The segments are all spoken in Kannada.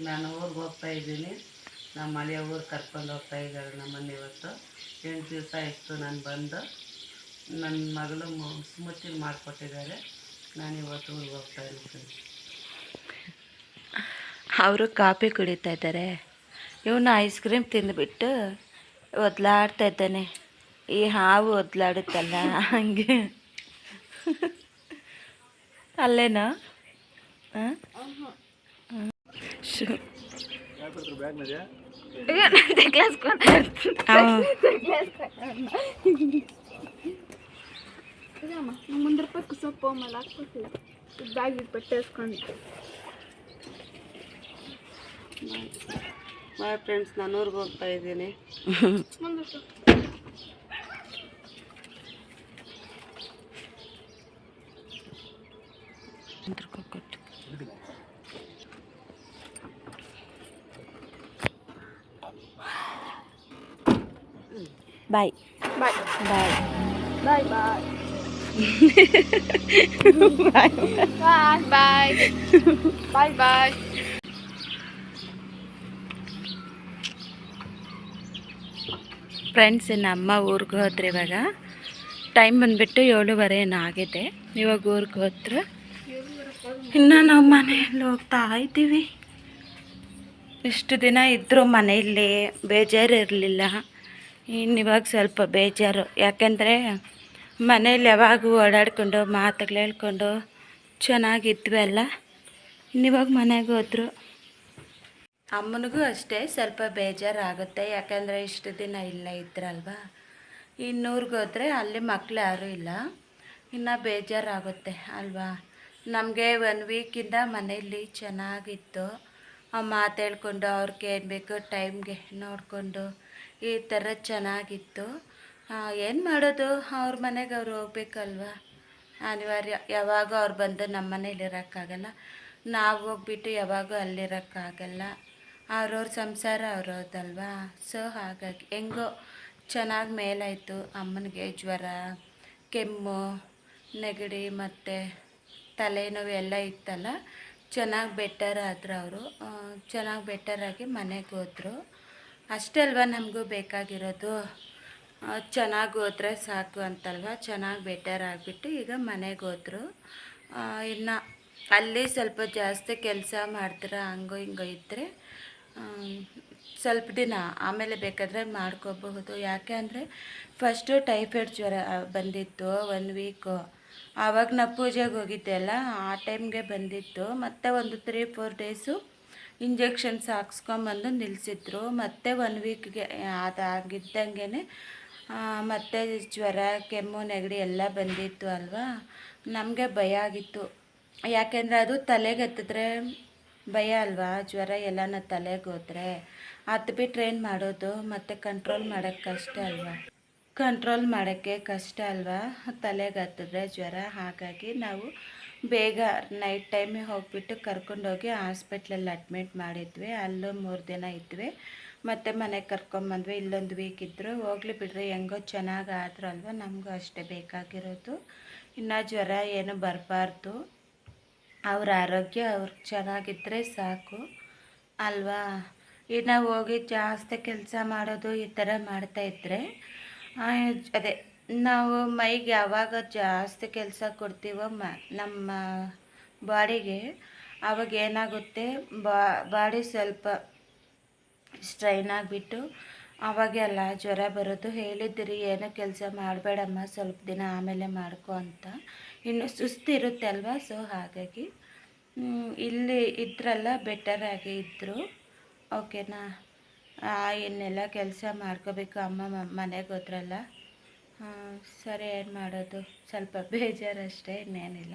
ನಾನು ಊರಿಗೆ ಹೋಗ್ತಾ ಇದ್ದೀನಿ. ನಮ್ಮ ಮನೆಯ ಊರು ಕರ್ಕೊಂಡು ಹೋಗ್ತಾ ಇದ್ದಾರೆ ನಮ್ಮನ್ನು ಇವತ್ತು. 8 ದಿವಸ ಆಯಿತು ನಾನು ಬಂದು. ನನ್ನ ಮಗಳು ಸ್ಮೂತಿ ಮಾಡಿಕೊಟ್ಟಿದ್ದಾರೆ. ನಾನು ಇವತ್ತು ಊರಿಗೆ ಹೋಗ್ತಾ ಇದ್ದೀನಿ. ಅವರು ಕಾಫಿ ಕುಡಿತಾ ಇದ್ದಾರೆ. ಇವನು ಐಸ್ ಕ್ರೀಮ್ ತಿಂದುಬಿಟ್ಟು ಒದ್ಲಾಡ್ತಾ ಇದ್ದಾನೆ. ಈ ಹಾವು ಒದ್ಲಾಡುತ್ತಲ್ಲ ಹಂಗೆ. ಅಲ್ಲೇನೋ ಮುಂದೆ ರೂಪಾಯಿ ಸೊಪ್ಪು ಮೇಲೆ ಹಾಕ್ಕೊಡ್ತೀವಿ. ಬ್ಯಾಗ್ ಇಟ್ಟು ಬಟ್ಟೆ ಹಾಸ್ಕೊಂಡು. ಬಾಯ್ ಫ್ರೆಂಡ್ಸ್, ನಾನು ಊರಿಗೆ ಹೋಗ್ತಾ ಇದ್ದೀನಿ. ಬಾಯ್ ಬಾಯ್ ಬಾಯ್ ಬಾಯ್ ಬಾಯ್ ಬಾಯ್ ಬಾಯ್ ಬಾಯ್ ಬಾಯ್. ಫ್ರೆಂಡ್ಸ್, ನಮ್ಮ ಊರಿಗೆ ಹೋದ್ರೆ ಇವಾಗ ಟೈಮ್ ಬಂದುಬಿಟ್ಟು 7:30 ಏನೋ ಆಗಿದೆ. ಇವಾಗ ಊರಿಗೆ ಹೋದ್ರೆ ಇನ್ನು ನಾವು ಮನೆಯಲ್ಲಿ ಹೋಗ್ತಾ ಇದ್ದೀವಿ. ಇಷ್ಟು ದಿನ ಇದ್ದರೂ ಮನೆಯಲ್ಲಿ ಬೇಜಾರು ಇರಲಿಲ್ಲ. ಇನ್ನಿವಾಗ ಸ್ವಲ್ಪ ಬೇಜಾರು. ಯಾಕೆಂದರೆ ಮನೇಲಿ ಯಾವಾಗೂ ಓಡಾಡಿಕೊಂಡು ಮಾತುಗಳು ಹೇಳ್ಕೊಂಡು ಚೆನ್ನಾಗಿದ್ವಿ ಅಲ್ಲ. ಇನ್ನಿವಾಗ ಮನೆಗೆ ಹೋದ್ರು ಅಮ್ಮನಿಗೂ ಅಷ್ಟೇ ಸ್ವಲ್ಪ ಬೇಜಾರಾಗುತ್ತೆ. ಯಾಕಂದರೆ ಇಷ್ಟು ದಿನ ಇಲ್ಲ ಇದ್ರಲ್ವ. ಇನ್ನೂರಿಗೆ ಹೋದರೆ ಅಲ್ಲಿ ಮಕ್ಕಳು ಯಾರೂ ಇಲ್ಲ, ಇನ್ನು ಬೇಜಾರಾಗುತ್ತೆ ಅಲ್ವಾ. ನಮಗೆ 1 ವೀಕಿಂದ ಮನೆಯಲ್ಲಿ ಚೆನ್ನಾಗಿತ್ತು. ಮಾತು ಹೇಳ್ಕೊಂಡು ಅವ್ರಿಗೆ ಏನು ಬೇಕು ಟೈಮ್ಗೆ ನೋಡಿಕೊಂಡು ಈ ಥರ ಚೆನ್ನಾಗಿತ್ತು. ಏನು ಮಾಡೋದು, ಅವ್ರ ಮನೆಗೆ ಅವ್ರು ಹೋಗ್ಬೇಕಲ್ವ, ಅನಿವಾರ್ಯ. ಯಾವಾಗೂ ಅವ್ರು ಬಂದು ನಮ್ಮ ಮನೇಲಿ ಇರೋಕ್ಕಾಗಲ್ಲ, ನಾವು ಹೋಗ್ಬಿಟ್ಟು ಯಾವಾಗೂ ಅಲ್ಲಿರೋಕ್ಕಾಗಲ್ಲ. ಅವ್ರವ್ರ ಸಂಸಾರ ಅವ್ರವ್ರದಲ್ವಾ. ಸೊ ಹಾಗಾಗಿ ಹೆಂಗೋ ಚೆನ್ನಾಗಿ ಮೇಲಾಯಿತು. ಅಮ್ಮನಿಗೆ ಜ್ವರ, ಕೆಮ್ಮು, ನೆಗಡಿ ಮತ್ತು ತಲೆನೋವು ಎಲ್ಲ ಇತ್ತಲ್ಲ, ಚೆನ್ನಾಗಿ ಬೆಟರ್ ಆದರು ಅವರು. ಚೆನ್ನಾಗಿ ಬೆಟರಾಗಿ ಮನೆಗೆ ಹೋದರು. ಅಷ್ಟೇ ಅಲ್ವ ನಮಗೂ ಬೇಕಾಗಿರೋದು. ಚೆನ್ನಾಗಿ ಹೋದರೆ ಸಾಕು ಅಂತಲ್ವ. ಚೆನ್ನಾಗಿ ಬೆಟರ್ ಆಗಿಬಿಟ್ಟು ಈಗ ಮನೆಗೆ ಹೋದರು. ಇನ್ನು ಅಲ್ಲಿ ಸ್ವಲ್ಪ ಜಾಸ್ತಿ ಕೆಲಸ ಮಾಡ್ತಾರೆ, ಹಂಗೋ ಹಿಂಗೋ ಇದ್ದರೆ ಸ್ವಲ್ಪ ದಿನ ಆಮೇಲೆ ಬೇಕಾದರೆ ಮಾಡ್ಕೋಬಹುದು. ಯಾಕೆ ಅಂದರೆ ಫಸ್ಟು ಟೈಫಾಯ್ಡ್ ಜ್ವರ ಬಂದಿತ್ತು 1 ವೀಕು. ಆವಾಗ ನಾವು ಪೂಜೆಗೆ ಹೋಗಿದ್ದೆ ಅಲ್ಲ, ಆ ಟೈಮ್ಗೆ ಬಂದಿತ್ತು. ಮತ್ತು ಒಂದು 3-4 ಡೇಸು ಇಂಜೆಕ್ಷನ್ಸ್ ಹಾಕ್ಸ್ಕೊಂಬಂದು ನಿಲ್ಲಿಸಿದ್ರು. ಮತ್ತು 1 ವೀಕ್ಗೆ ಅದಾಗಿದ್ದಂಗೆ ಮತ್ತು ಜ್ವರ, ಕೆಮ್ಮು, ನೆಗಡಿ ಎಲ್ಲ ಬಂದಿತ್ತು ಅಲ್ವಾ. ನಮಗೆ ಭಯ ಆಗಿತ್ತು. ಯಾಕೆಂದರೆ ಅದು ತಲೆಗೆ ಹತ್ತಿದ್ರೆ ಭಯ ಅಲ್ವಾ. ಜ್ವರ ಎಲ್ಲನ ತಲೆಗೆ ಹೋದರೆ ಹತ್ಬಿಟ್ರೆ ಏನು ಮಾಡೋದು, ಮತ್ತು ಕಂಟ್ರೋಲ್ ಮಾಡೋಕ್ಕೆ ಕಷ್ಟ ಅಲ್ವಾ. ಕಂಟ್ರೋಲ್ ಮಾಡೋಕ್ಕೆ ಕಷ್ಟ ಅಲ್ವಾ ತಲೆಗೆ ಹತ್ತಿದ್ರೆ ಜ್ವರ. ಹಾಗಾಗಿ ನಾವು ಬೇಗ ನೈಟ್ ಟೈಮೇ ಹೋಗಿಬಿಟ್ಟು ಕರ್ಕೊಂಡೋಗಿ ಹಾಸ್ಪಿಟ್ಲಲ್ಲಿ ಅಡ್ಮಿಟ್ ಮಾಡಿದ್ವಿ. ಅಲ್ಲೂ 3 ದಿನ ಇದ್ವಿ. ಮತ್ತು ಮನೆಗೆ ಕರ್ಕೊಂಬಂದ್ವಿ. ಇಲ್ಲೊಂದು ವೀಕ್ ಇದ್ದರು. ಹೋಗ್ಲಿ ಬಿಡ್ರಿ, ಹೆಂಗೋ ಚೆನ್ನಾಗಿ ಆದರೂ ಅಲ್ವ, ನಮಗೂ ಅಷ್ಟೇ ಬೇಕಾಗಿರೋದು. ಇನ್ನು ಜ್ವರ ಏನು ಬರಬಾರ್ದು, ಅವ್ರ ಆರೋಗ್ಯ ಅವ್ರಿಗೆ ಚೆನ್ನಾಗಿದ್ದರೆ ಸಾಕು ಅಲ್ವಾ. ಇನ್ನು ಹೋಗಿ ಜಾಸ್ತಿ ಕೆಲಸ ಮಾಡೋದು ಈ ಥರ ಮಾಡ್ತಾಯಿದ್ರೆ ಅದೇ ನಾವು ಮೈಗೆ ಯಾವಾಗ ಜಾಸ್ತಿ ಕೆಲಸ ಕೊಡ್ತೀವೋ ನಮ್ಮ ಬಾಡಿಗೆ, ಆವಾಗ ಏನಾಗುತ್ತೆ, ಬಾಡಿ ಸ್ವಲ್ಪ ಸ್ಟ್ರೈನ್ ಆಗಿಬಿಟ್ಟು ಆವಾಗೆಲ್ಲ ಜ್ವರ ಬರೋದು. ಹೇಳಿದ್ದೀರಿ ಏನೋ ಕೆಲಸ ಮಾಡಬೇಡಮ್ಮ, ಸ್ವಲ್ಪ ದಿನ ಆಮೇಲೆ ಮಾಡ್ಕೊ ಅಂತ. ಇನ್ನು ಸುಸ್ತಿರುತ್ತೆ ಅಲ್ವಾ. ಸೊ ಹಾಗಾಗಿ ಇಲ್ಲಿ ಇದ್ರಲ್ಲ ಬೆಟರಾಗಿ ಇದ್ದರು. ಓಕೆನಾ. ಇನ್ನೆಲ್ಲ ಕೆಲಸ ಮಾಡ್ಕೋಬೇಕು. ಅಮ್ಮ ಮನೆಗೆ ಹೋದ್ರಲ್ಲ, ಸರಿ, ಏನು ಮಾಡೋದು, ಸ್ವಲ್ಪ ಬೇಜಾರಷ್ಟೇ, ಇನ್ನೇನಿಲ್ಲ.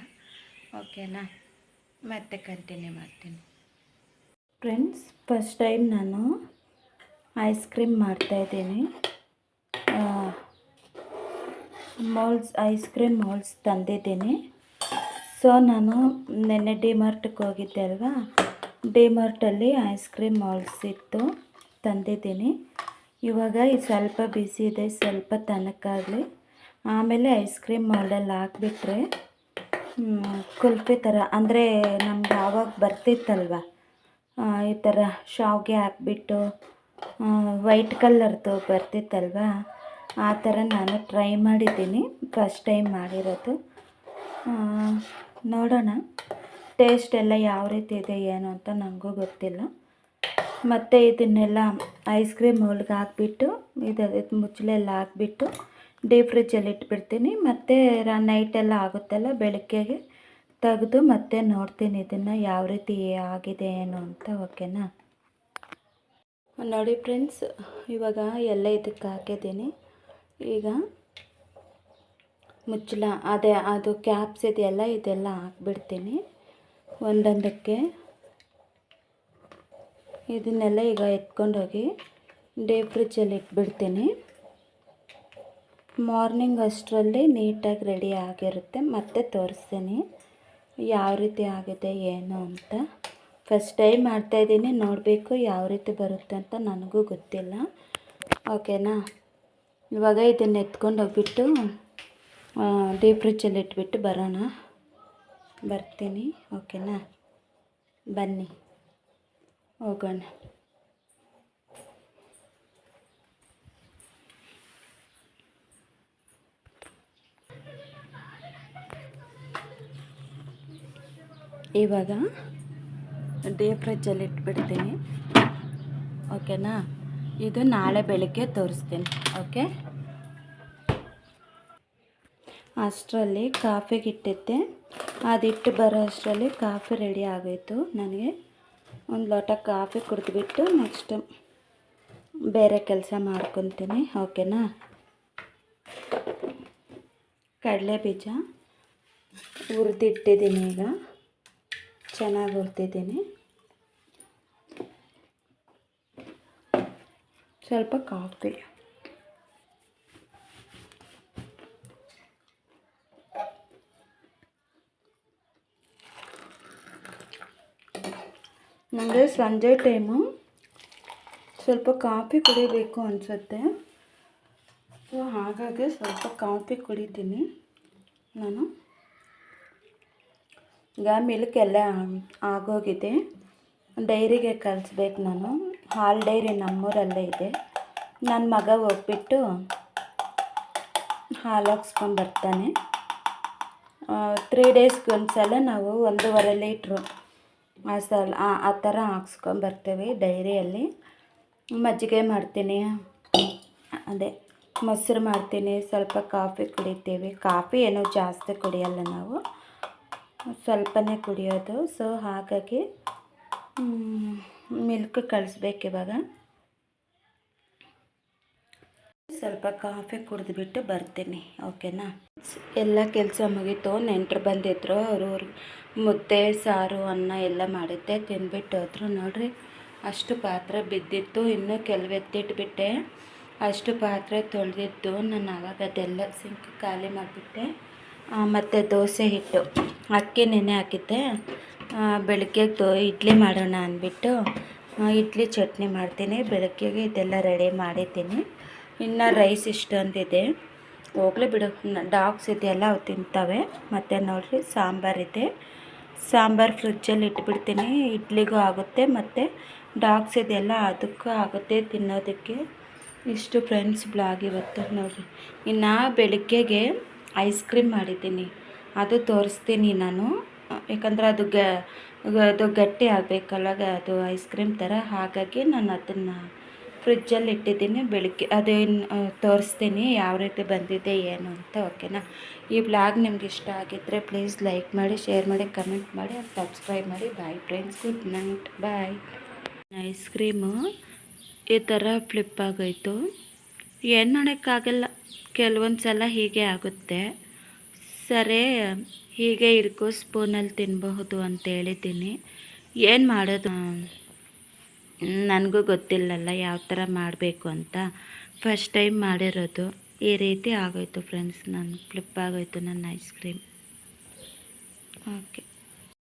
ಓಕೆನಾ, ಮತ್ತೆ ಕಂಟಿನ್ಯೂ ಮಾಡ್ತೀನಿ. ಫ್ರೆಂಡ್ಸ್, ಫಸ್ಟ್ ಟೈಮ್ ನಾನು ಐಸ್ ಕ್ರೀಮ್ ಮಾಡ್ತಾಯಿದ್ದೀನಿ. ಐಸ್ ಕ್ರೀಮ್ ಮೋಲ್ಡ್ಸ್ ತಂದಿದ್ದೀನಿ. ಸೊ ನಾನು ನೆನ್ನೆ ಡಿಮಾರ್ಟ್ಗೆ ಹೋಗಿದ್ದೆ ಅಲ್ವಾ, ಡಿಮಾರ್ಟಲ್ಲಿ ಐಸ್ ಕ್ರೀಮ್ ಮೋಲ್ಡ್ಸ್ ಇತ್ತು, ತಂದಿದ್ದೀನಿ. ಇವಾಗ ಇದು ಸ್ವಲ್ಪ ಬಿಸಿ ಇದೆ, ಸ್ವಲ್ಪ ತಣ್ಣಗಾಗಲಿ, ಆಮೇಲೆ ಐಸ್ ಕ್ರೀಮ್ ಮೋಲ್ಡಲ್ಲಿ ಹಾಕ್ಬಿಟ್ರೆ ಕುಲ್ಫಿ ಥರ, ಅಂದರೆ ನಮ್ಗೆ ಆವಾಗ ಬರ್ತಿತ್ತಲ್ವ ಈ ಥರ ಶಾವಿಗೆ ಹಾಕ್ಬಿಟ್ಟು ವೈಟ್ ಕಲರ್ದು ಬರ್ತಿತ್ತಲ್ವ, ಆ ಥರ ನಾನು ಟ್ರೈ ಮಾಡಿದ್ದೀನಿ, ಫಸ್ಟ್ ಟೈಮ್ ಮಾಡಿರೋದು. ನೋಡೋಣ ಟೇಸ್ಟ್ ಎಲ್ಲ ಯಾವ ರೀತಿ ಇದೆ ಏನು ಅಂತ ನನಗೂ ಗೊತ್ತಿಲ್ಲ. ಮತ್ತು ಇದನ್ನೆಲ್ಲ ಐಸ್ ಕ್ರೀಮ್ ಹೋಳ್ಗೆ ಹಾಕ್ಬಿಟ್ಟು ಇದು ಮುಚ್ಚಳೆಲ್ಲ ಹಾಕ್ಬಿಟ್ಟು ಡೀಪ್ ಫ್ರಿಜ್ಜಲ್ಲಿ ಇಟ್ಬಿಡ್ತೀನಿ. ಮತ್ತು ನೈಟೆಲ್ಲ ಆಗುತ್ತಲ್ಲ, ಬೆಳಗ್ಗೆಗೆ ತೆಗೆದು ಮತ್ತೆ ನೋಡ್ತೀನಿ ಇದನ್ನು ಯಾವ ರೀತಿ ಆಗಿದೆ ಏನು ಅಂತ. ಓಕೆನಾ? ನೋಡಿ ಫ್ರೆಂಡ್ಸ್, ಇವಾಗ ಎಲ್ಲ ಇದಕ್ಕೆ ಹಾಕಿದ್ದೀನಿ. ಈಗ ಮುಚ್ಚಳ ಅದು ಕ್ಯಾಪ್ಸ್ ಇದೆಯಲ್ಲ, ಇದೆಲ್ಲ ಹಾಕ್ಬಿಡ್ತೀನಿ ಒಂದೊಂದಕ್ಕೆ. ಇದನ್ನೆಲ್ಲ ಈಗ ಎತ್ಕೊಂಡೋಗಿ ಡೀಪ್ ಫ್ರಿಜ್ಜಲ್ಲಿ ಇಟ್ಬಿಡ್ತೀನಿ. ಮಾರ್ನಿಂಗ್ ಅಷ್ಟರಲ್ಲಿ ನೀಟಾಗಿ ರೆಡಿ ಆಗಿರುತ್ತೆ. ಮತ್ತೆ ತೋರಿಸ್ತೀನಿ ಯಾವ ರೀತಿ ಆಗಿದೆ ಏನು ಅಂತ. ಫಸ್ಟ್ ಟೈಮ್ ಮಾಡ್ತಾಯಿದ್ದೀನಿ, ನೋಡಬೇಕು ಯಾವ ರೀತಿ ಬರುತ್ತೆ ಅಂತ, ನನಗೂ ಗೊತ್ತಿಲ್ಲ. ಓಕೆನಾ? ಇವಾಗ ಇದನ್ನು ಎತ್ಕೊಂಡು ಹೋಗ್ಬಿಟ್ಟು ಡೀಪ್ ಫ್ರಿಜ್ಜಲ್ಲಿ ಇಟ್ಬಿಟ್ಟು ಬರ್ತೀನಿ. ಓಕೆನಾ? ಬನ್ನಿ ಹೋಗೋಣ. ಇವಾಗ ಡೀಪ್ ಫ್ರಿಜ್ಜಲ್ಲಿ ಇಟ್ಬಿಡ್ತೀನಿ. ಓಕೆನಾ? ಇದು ನಾಳೆ ಬೆಳಗ್ಗೆ ತೋರಿಸ್ತೀನಿ. ಓಕೆ? ಅಷ್ಟರಲ್ಲಿ ಕಾಫಿಗೆ ಇಟ್ಟಿದ್ದೆ, ಅದಿಟ್ಟು ಬರೋ ಅಷ್ಟರಲ್ಲಿ ಕಾಫಿ ರೆಡಿ ಆಗೋಯಿತು. ನನಗೆ ಒಂದು ಲೋಟ ಕಾಫಿ ಕುಡಿದ್ಬಿಟ್ಟು ನೆಕ್ಸ್ಟ್ ಬೇರೆ ಕೆಲಸ ಮಾಡ್ಕೊತೀನಿ. ಓಕೆನಾ? ಕಡಲೆ ಬೀಜ ಹುರಿದಿಟ್ಟಿದ್ದೀನಿ. ಈಗ ಚೆನ್ನಾಗಿ ಹುರಿದಿದ್ದೀನಿ. ಸ್ವಲ್ಪ ಕಾಫಿ, ನನಗೆ ಸಂಜೆ ಟೈಮು ಸ್ವಲ್ಪ ಕಾಫಿ ಕುಡಿಬೇಕು ಅನಿಸುತ್ತೆ. ಸೊ ಹಾಗಾಗಿ ಸ್ವಲ್ಪ ಕಾಫಿ ಕುಡಿತೀನಿ ನಾನು. ಈಗ ಮಿಲ್ಕ್ ಎಲ್ಲ ಆಗೋಗಿದೆ, ಡೈರಿಗೆ ಕಳಿಸ್ಬೇಕು ನಾನು. ಹಾಲು ಡೈರಿ ನಮ್ಮೂರಲ್ಲೇ ಇದೆ. ನನ್ನ ಮಗ ಹೋಗ್ಬಿಟ್ಟು ಹಾಲು ಹಾಕ್ಸ್ಕೊಂಬರ್ತಾನೆ. 3 ಡೇಸ್ಗೆ ಒಂದ್ಸಲ ನಾವು 1.5 ಲೀಟ್ರು ಆ ಥರ ಹಾಕ್ಸ್ಕೊಂಬರ್ತೇವೆ ಡೈರಿಯಲ್ಲಿ. ಮಜ್ಜಿಗೆ ಮಾಡ್ತೀನಿ, ಅದೇ ಮೊಸರು ಮಾಡ್ತೀನಿ, ಸ್ವಲ್ಪ ಕಾಫಿ ಕುಡಿತೀವಿ. ಕಾಫಿ ಏನೋ ಜಾಸ್ತಿ ಕುಡಿಯಲ್ಲ ನಾವು, ಸ್ವಲ್ಪನೇ ಕುಡಿಯೋದು. ಸೊ ಹಾಗಾಗಿ ಮಿಲ್ಕ್ ಕಳಿಸ್ಬೇಕು. ಇವಾಗ ಸ್ವಲ್ಪ ಕಾಫಿ ಕುಡಿದ್ಬಿಟ್ಟು ಬರ್ತೀನಿ. ಓಕೆನಾ? ಎಲ್ಲ ಕೆಲಸ ಮುಗೀತು. ನೆಂಟರು ಬಂದಿದ್ದರು, ಅವರು ಮುದ್ದೆ ಸಾರು ಅನ್ನ ಎಲ್ಲ ಮಾಡಿದ್ದೆ, ತಿಂದ್ಬಿಟ್ಟು ಹೋದ್ರು. ನೋಡ್ರಿ, ಅಷ್ಟು ಪಾತ್ರೆ ಬಿದ್ದಿತ್ತು, ಇನ್ನೂ ಕೆಲವು ಎತ್ತಿಟ್ಬಿಟ್ಟೆ. ಅಷ್ಟು ಪಾತ್ರೆ ತೊಳೆದಿದ್ದು ನಾನು ಆವಾಗ ಅದೆಲ್ಲ ಸಿಂಕ್ ಖಾಲಿ ಮಾಡಿಬಿಟ್ಟೆ. ಮತ್ತು ದೋಸೆ ಹಿಟ್ಟು ಅಕ್ಕಿ ನೆನೆ ಹಾಕಿದ್ದೆ. ಬೆಳಗ್ಗೆ ಇಡ್ಲಿ ಮಾಡೋಣ ಅಂದ್ಬಿಟ್ಟು ಇಡ್ಲಿ ಚಟ್ನಿ ಮಾಡ್ತೀನಿ. ಬೆಳಗ್ಗೆಗೆ ಇದೆಲ್ಲ ರೆಡಿ ಮಾಡಿದ್ದೀನಿ. ಇನ್ನು ರೈಸ್ ಇಷ್ಟೊಂದಿದೆ, ಹೋಗಲಿ ಬಿಡು, ಡಾಗ್ಸ್ ಇದೆಯಲ್ಲ ಅವು ತಿಂತವೆ. ಮತ್ತು ನೋಡಿರಿ, ಸಾಂಬಾರಿದೆ. ಸಾಂಬಾರು ಫ್ರಿಜ್ಜಲ್ಲಿ ಇಟ್ಬಿಡ್ತೀನಿ, ಇಡ್ಲಿಗೂ ಆಗುತ್ತೆ ಮತ್ತು ಡಾಗ್ಸ್ ಇದೆಯಲ್ಲ ಅದಕ್ಕೂ ಆಗುತ್ತೆ ತಿನ್ನೋದಕ್ಕೆ. ಇಷ್ಟು ಫ್ರೆಂಡ್ಸ್ ಬ್ಲಾಗ್ ಇವತ್ತು. ನೋಡಿರಿ, ಇನ್ನು ಬೆಳಗ್ಗೆಗೆ ಐಸ್ ಕ್ರೀಮ್ ಮಾಡಿದ್ದೀನಿ, ಅದು ತೋರಿಸ್ತೀನಿ ನಾನು. ಯಾಕಂದರೆ ಅದು ಗಟ್ಟಿ ಆಗಬೇಕಲ್ಲ, ಅದು ಐಸ್ ಕ್ರೀಮ್ ಥರ. ಹಾಗಾಗಿ ನಾನು ಅದನ್ನು ಫ್ರಿಜ್ಜಲ್ಲಿ ಇಟ್ಟಿದ್ದೀನಿ. ಬೆಳಗ್ಗೆ ಅದು ತೋರಿಸ್ತೀನಿ ಯಾವ ರೀತಿ ಬಂದಿದೆ ಏನು ಅಂತ. ಓಕೆನಾ? ಈ ಬ್ಲಾಗ್ ನಿಮ್ಗೆ ಇಷ್ಟ ಆಗಿದ್ದರೆ ಪ್ಲೀಸ್ ಲೈಕ್ ಮಾಡಿ, ಶೇರ್ ಮಾಡಿ, ಕಮೆಂಟ್ ಮಾಡಿ, ಸಬ್ಸ್ಕ್ರೈಬ್ ಮಾಡಿ. ಬಾಯ್ ಫ್ರೆಂಡ್ಸ್, ಗುಡ್ ನೈಟ್, ಬಾಯ್. ಐಸ್ ಕ್ರೀಮು ಈ ಥರ ಫ್ಲಿಪ್ ಆಗೋಯ್ತು, ಏನು ಮಾಡೋಕ್ಕಾಗಲ್ಲ, ಕೆಲವೊಂದು ಸಲ ಹೀಗೆ ಆಗುತ್ತೆ. ಸರಿ, ಹೀಗೆ ಇರ್ಕೋ, ಸ್ಪೂನಲ್ಲಿ ತಿನ್ನಬಹುದು ಅಂತ ಹೇಳಿದ್ದೀನಿ. ಏನು ಮಾಡೋದು, ನನಗೂ ಗೊತ್ತಿಲ್ಲಲ್ಲ ಯಾವ ಥರ ಮಾಡಬೇಕು ಅಂತ. ಫಸ್ಟ್ ಟೈಮ್ ಮಾಡಿರೋದು, ಈ ರೀತಿ ಆಗೋಯ್ತು ಫ್ರೆಂಡ್ಸ್. ನಾನು ಫ್ಲಿಪ್ ಆಗೋಯ್ತು ನನ್ನ ಐಸ್ ಕ್ರೀಮ್. ಓಕೆ.